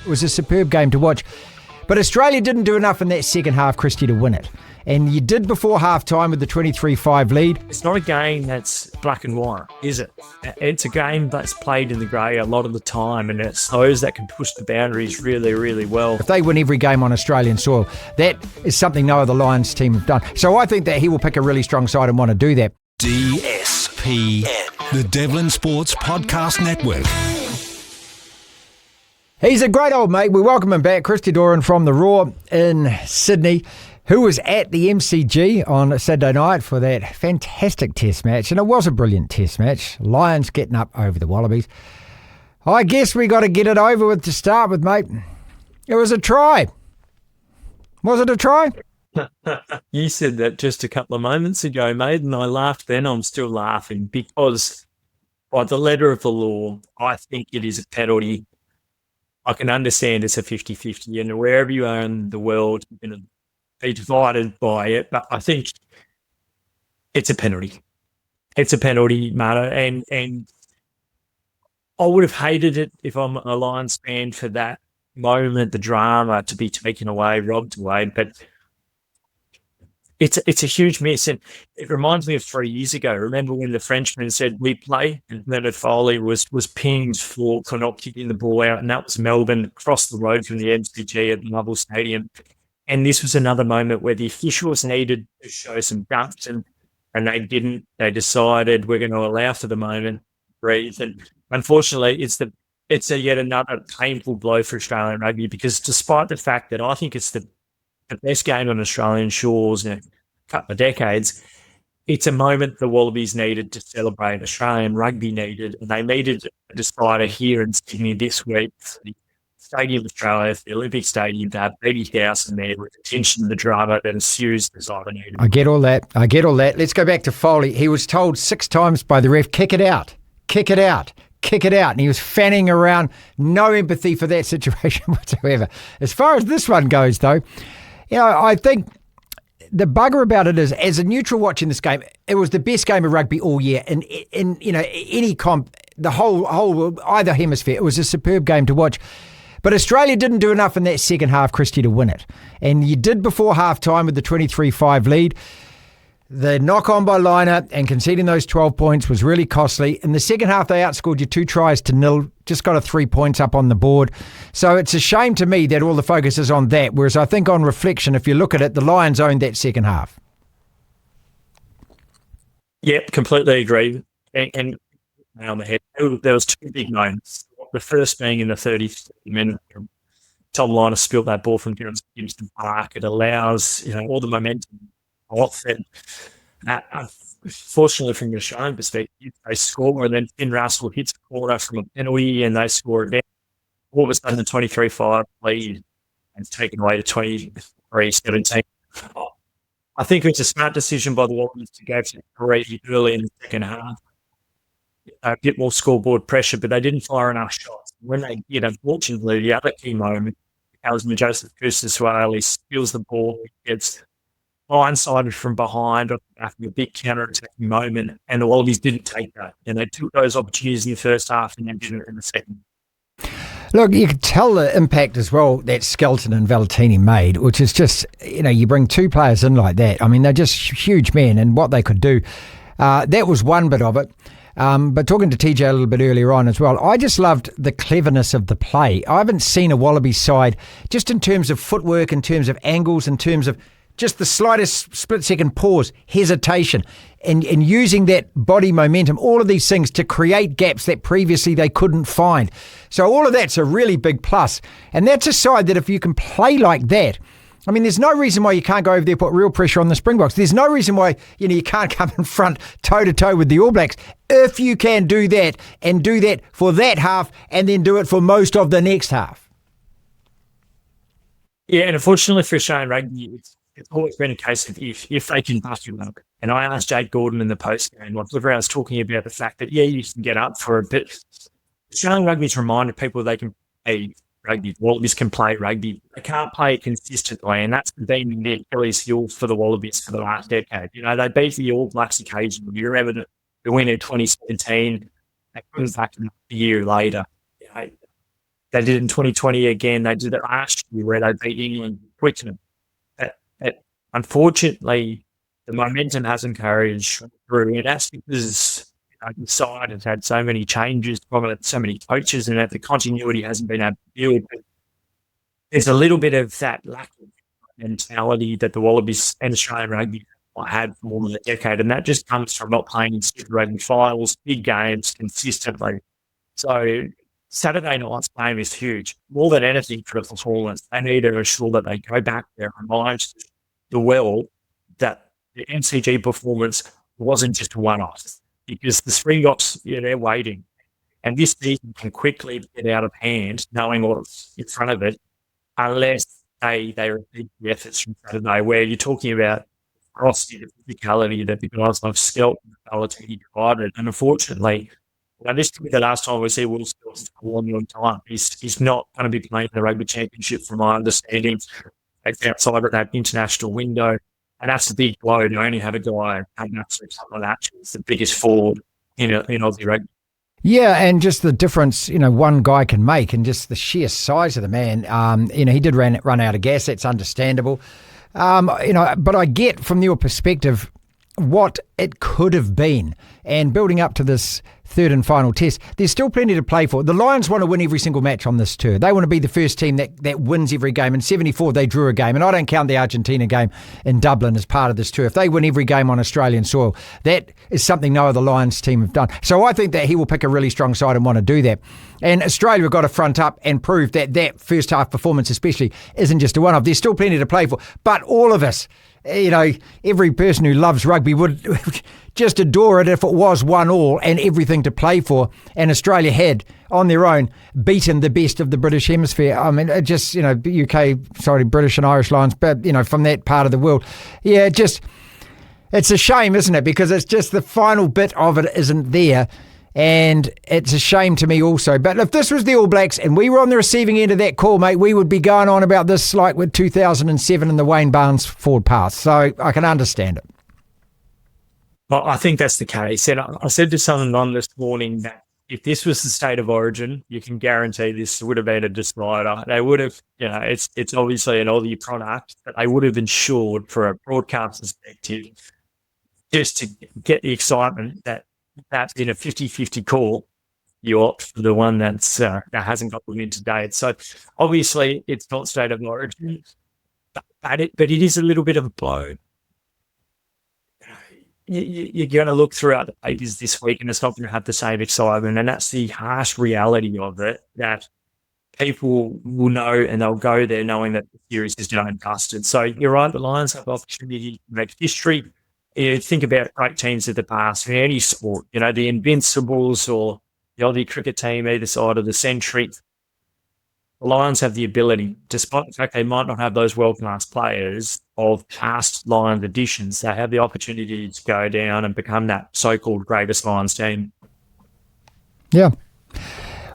It was a superb game to watch. But Australia didn't do enough in that second half, Christy, to win it. And you did before half-time with the 23-5 lead. It's not a game that's black and white, is it? It's a game that's played in the grey a lot of the time, and it's those that can push the boundaries really, really well. If they win every game on Australian soil, that is something no other Lions team have done. So I think that he will pick a really strong side and want to do that. DSPN, the Devlin Sports Podcast Network. He's a great old mate. We welcome him back. Christy Doran from the Raw in Sydney, who was at the MCG on Saturday night for that fantastic test match. And it was a brilliant test match. Lions getting up over the Wallabies. I guess we got to get it over with to start with, mate. It was a try. Was it a try? You said that just a couple of moments ago, mate, and I laughed then. I'm still laughing because by the letter of the law, I think it is a penalty. I can understand it's a 50-50, and wherever you are in the world, you're going to be divided by it. But I think it's a penalty. It's a penalty, Marta, and I would have hated it if I'm a Lions fan for that moment, the drama to be taken away, robbed away. But it's a huge miss, and it reminds me of 3 years ago. Remember when the Frenchman said we play, and Leonard Foley was pinged for not kicking the ball out, and that was Melbourne across the road from the MCG at the Marvel Stadium. And this was another moment where the officials needed to show some guts, and they didn't. They decided we're going to allow for the moment, breathe, and unfortunately, it's yet another painful blow for Australian rugby, because despite the fact that I think it's the best game on Australian shores in a couple of decades, it's a moment the Wallabies needed to celebrate, Australian rugby needed, and they needed a decider here in Sydney this week, the Stadium Australia, the Olympic Stadium, to have 80,000 there with attention to the drama that ensues the decider needed. I get all that. Let's go back to Foley. He was told 6 times by the ref, kick it out, kick it out, kick it out. And he was fanning around, no empathy for that situation whatsoever. As far as this one goes, though, you know, I think the bugger about it is, as a neutral watching this game, it was the best game of rugby all year. In you know, any comp, the whole either hemisphere, it was a superb game to watch. But Australia didn't do enough in that second half, Christy, to win it. And you did before half-time with the 23-5 lead. The knock-on by Lynagh and conceding those 12 points was really costly. In the second half, they outscored you 2-0, just got a 3 points up on the board. So it's a shame to me that all the focus is on that, whereas I think on reflection, if you look at it, the Lions owned that second half. Yep, completely agree. And on the head, there was 2 big moments. The first being in the 30th minute, Tom Lynagh spilled that ball from Kingston Park. It allows, you know, all the momentum off, and fortunately from the Australian perspective, they score, and then Finn Russell hits a corner from a penalty, and they score again. All of a sudden, the 23-5 lead and taken away to 23-17. I think it's a smart decision by the Wallabies to go to 3 early in the second half. A bit more scoreboard pressure, but they didn't fire enough shots. When they did, unfortunately, the other key moment comes when Joseph Kustis-Whaley spills the ball, gets blindsided from behind after a big counter-attacking moment, and the Wallabies didn't take that. And they took those opportunities in the first half and then didn't in the second. Look, you can tell the impact as well that Skelton and Valetini made, which is just, you know, you bring 2 players in like that. I mean, they're just huge men, and what they could do. That was one bit of it. But talking to TJ a little bit earlier on as well, I just loved the cleverness of the play. I haven't seen a Wallabies side, just in terms of footwork, in terms of angles, in terms of just the slightest split-second pause, hesitation, and using that body momentum, all of these things to create gaps that previously they couldn't find. So all of that's a really big plus. And that's a side that if you can play like that, I mean, there's no reason why you can't go over there, put real pressure on the Springboks. There's no reason why, you know, you can't come in front toe-to-toe with the All Blacks if you can do that, and do that for that half and then do it for most of the next half. Yeah, and unfortunately for Australian rugby, it's always been a case of if they can bust you up. And I asked Jake Gordon in the post-game, like I was talking about the fact that, yeah, you can get up for it, but Australian rugby's reminded people they can play rugby. Wallabies can play rugby. They can't play it consistently, and that's been the Achilles heel for the Wallabies for the last decade. You know, they beat the All Blacks occasionally. You remember the win in 2017. They couldn't back it up a year later. You know, They did it in 2020 again. They did it last year where they beat England Twickenham. Unfortunately, the momentum hasn't carried through, and that's because the side has had so many changes, probably so many coaches, and that the continuity hasn't been able to build. There's a little bit of that lack of mentality that the Wallabies and Australian rugby had for more than a decade, and that just comes from not playing in Super Rugby finals, big games consistently. So Saturday night's game is huge. More than anything for the performance, they need to ensure that they go back there and remind the world that the MCG performance wasn't just a one-off, because the Springboks, they're waiting. And this season can quickly get out of hand, knowing what's in front of it, unless they repeat the efforts from Saturday, where you're talking about frosty, the physicality that the guys like Skelton and Valetini provided. And unfortunately, this could be the last time we see Will Skelton for a long, long time. He's not going to be playing in the Rugby Championship, from my understanding. It's outside of that international window. And that's a big blow to only have a guy having absolutely something like that. It's the biggest forward in Aussie rugby. Yeah, and just the difference, one guy can make, and just the sheer size of the man. He did run out of gas. That's understandable. But I get from your perspective what it could have been. And building up to this third and final test, there's still plenty to play for. The Lions want to win every single match on this tour. They want to be the first team that wins every game. In 74, they drew a game. And I don't count the Argentina game in Dublin as part of this tour. If they win every game on Australian soil, that is something no other Lions team have done. So I think that he will pick a really strong side and want to do that. And Australia have got to front up and prove that first half performance especially isn't just a one-off. There's still plenty to play for. But all of us, every person who loves rugby would just adore it if it was 1-1 and everything to play for. And Australia had, on their own, beaten the best of the British Hemisphere. I mean, British and Irish Lions, but, from that part of the world. Yeah, it's a shame, isn't it? Because it's just the final bit of it isn't there. And it's a shame to me also. But if this was the All Blacks and we were on the receiving end of that call, mate, we would be going on about this like with 2007 and the Wayne Barnes forward pass. So I can understand it. Well, I think that's the case. And I said to someone on this morning that if this was the state of origin, you can guarantee this would have been a decider. They would have, it's obviously an Aussie product, but they would have ensured for a broadcast perspective just to get the excitement that in a 50-50 call, you opt for the one that hasn't got them into date. So obviously it's not state of origin, but it is a little bit of a blow. You're going to look throughout the pages this week and it's not going to have the same excitement. And that's the harsh reality of it, that people will know and they'll go there knowing that the series is done and dusted. So you're right, the Lions have opportunity to make history. Think about great teams of the past in any sport, the Invincibles or the Aussie cricket team either side of the century. The Lions have the ability, despite the fact they might not have those world-class players of past Lions editions, they have the opportunity to go down and become that so-called greatest Lions team. Yeah.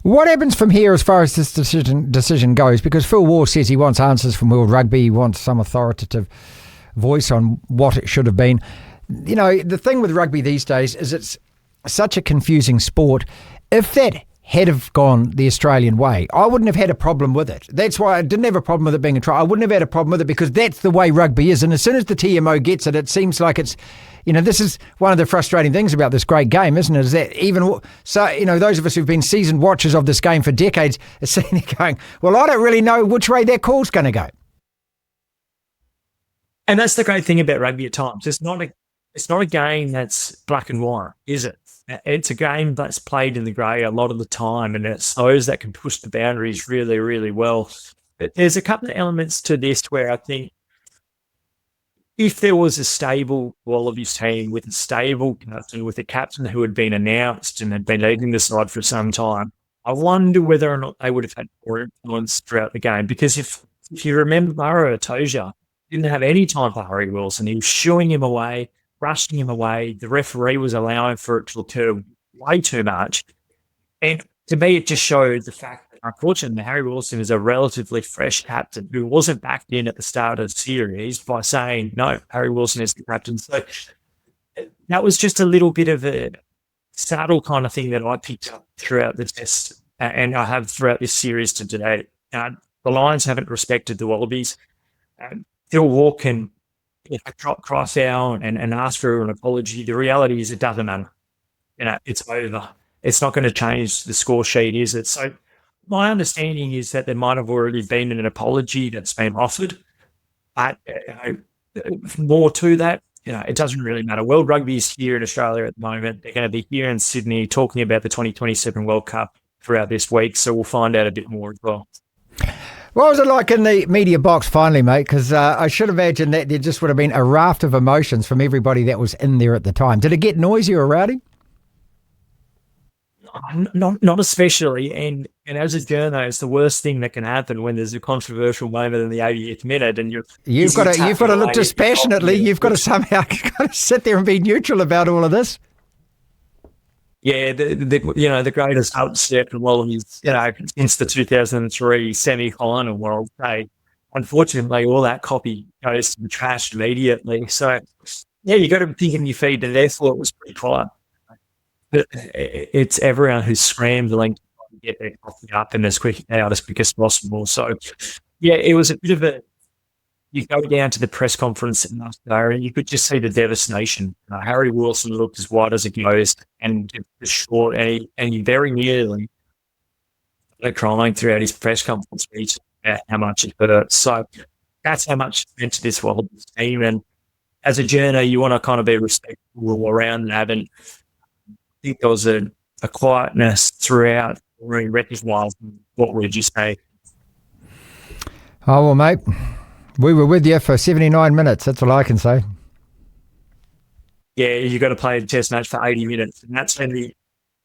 What happens from here as far as this decision goes? Because Phil Waugh says he wants answers from World Rugby. He wants some authoritative voice on what it should have been. The thing with rugby these days is it's such a confusing sport. If that had have gone the Australian way, I wouldn't have had a problem with it. That's why I didn't have a problem with it being a try. I wouldn't have had a problem with it because that's the way rugby is. And as soon as the TMO gets it, it seems like it's, this is one of the frustrating things about this great game, isn't it? Is that those of us who've been seasoned watchers of this game for decades are sitting there going, well, I don't really know which way that call's going to go. And that's the great thing about rugby at times. It's not a game that's black and white, is it? It's a game that's played in the grey a lot of the time, and it's those that can push the boundaries really, really well. But there's a couple of elements to this where I think if there was a stable Wallabies team with a stable captain, with a captain who had been announced and had been leading the side for some time, I wonder whether or not they would have had more influence throughout the game. Because if you remember Maro Atoja, didn't have any time for Harry Wilson. He was shooing him away, rushing him away. The referee was allowing for it to occur way too much. And to me, it just showed the fact that, unfortunately, Harry Wilson is a relatively fresh captain who wasn't backed in at the start of the series by saying, no, Harry Wilson is the captain. So that was just a little bit of a subtle kind of thing that I picked up throughout the test and I have throughout this series to today. The Lions haven't respected the Wallabies. Phil Walk can cry foul and ask for an apology. The reality is it doesn't matter. It's over. It's not going to change the score sheet, is it? So my understanding is that there might have already been an apology that's been offered, but more to that, it doesn't really matter. World Rugby is here in Australia at the moment. They're going to be here in Sydney talking about the 2027 World Cup throughout this week, so we'll find out a bit more as well. What was it like in the media box finally, mate? Because I should imagine that there just would have been a raft of emotions from everybody that was in there at the time. Did it get noisy or rowdy? Not especially, and as a journalist, the worst thing that can happen when there's a controversial moment in the 80th minute, and you've got to look dispassionately. You've got to somehow sit there and be neutral about all of this. Yeah, the greatest upset for Wallabies, since the 2003 semi-final, where I'll say, unfortunately, all that copy goes to the trash immediately. So, yeah, you got to think in your feed, and therefore it was pretty quiet. But it's everyone who's scrambling to get their coffee up and as quick as possible. So, yeah, it was a bit of a. You go down to the press conference and you could just see the devastation. Harry Wilson looked as white as it goes, and short, and he very nearly crying throughout his press conference speech about how much it hurt. So that's how much it meant to this Wallabies team. And as a journo, you want to kind of be respectful around that. And I think there was a quietness throughout the repertoire. What would you say? Oh, well, mate, we were with you for 79 minutes. That's all I can say. Yeah, you've got to play a test match for 80 minutes. And that's been the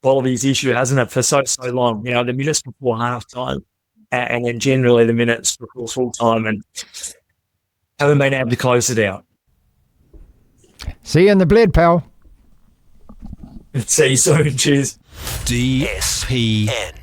Wallabies issue, hasn't it, for so long. The minutes before halftime and then generally the minutes before full time, and haven't been able to close it out. See you in the bled, pal. See you soon. Cheers. DSPN.